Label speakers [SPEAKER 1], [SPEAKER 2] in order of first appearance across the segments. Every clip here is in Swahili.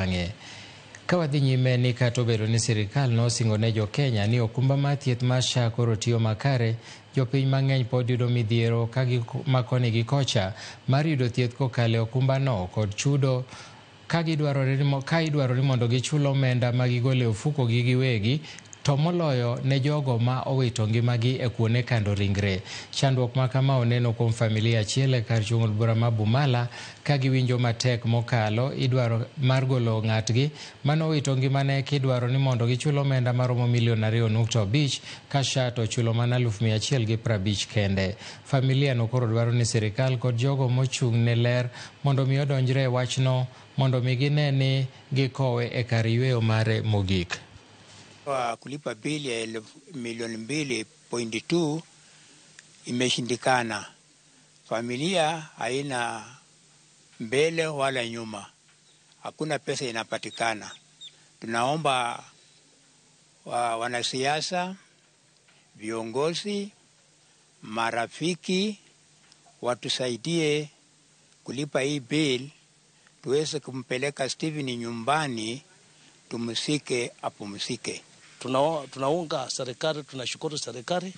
[SPEAKER 1] bang'e. Kawadhi nyime ni kata obedo ni sirikal nosingo ne jo Kenya ni okumba mar thieth mar SHA koro tiyo makare, jopiny mang'eny pod yudo midhiero ma koni gi kocha mar yudo thieth kokalo e okumba no kod chudo ka idwaro ni mondo gichul omenda ma gigolo e ofuko gi giwegi, to moloyo ne jogo ma owito ngimagi e kuone kando ringre. Chandruok ma kama oneno kuom familia achiel e kar chung' od bura ma Bumala ka giwinjo matek mokalo idwaro mar golo ng'atgi manowito ngimane kidwaro ni mondo gichul omenda maromo $2.5 ka SHA to chulo mana $150 kende. Familia no koro dwaro ni sirikal kod jogo mochung' ne ler mondo mi odonjre e wachno mondo mi gine ni gikowe e kar yweyo mare mogik.
[SPEAKER 2] Kulipa bili ya milioni 2.2 imeshindikana. Familia haina mbele wala nyuma. Hakuna pesa inapatikana. Tunaomba wanasiasa, viongozi, marafiki watusaidie kulipa hii bill, tuweze kumpeleka Steven nyumbani, tumsike apumzike.
[SPEAKER 3] Tunaunga serikali, tunashukuru serikali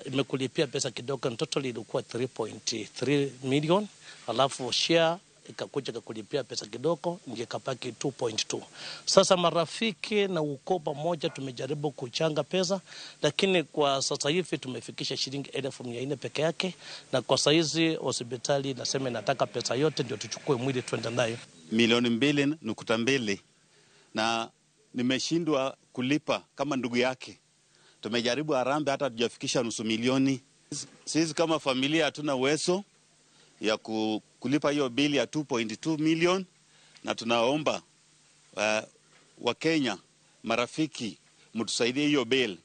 [SPEAKER 3] imekulipia pesa kidogo, total ilikuwa 3.3 million, alafu share ikakuja kulipia pesa kidogo ingekapaki 2.2. Sasa marafiki na ukoo pamoja tumejaribu kuchanga pesa, lakini kwa sasa hivi tumefikisha shilingi 1,400 peke yake, na kwa saizi hospitali nasema nataka pesa yote ndio tuchukue mwili twende nayo.
[SPEAKER 4] Milioni 2.2 na nimeshindwa kulipa kama ndugu yake. Tumejaribu harambee hata tujafikisha nusu milioni. Sisi kama familia hatuna uwezo ya kulipa hiyo bili ya 2.2 million, na tunaomba wa Kenya marafiki mtusaidie hiyo bill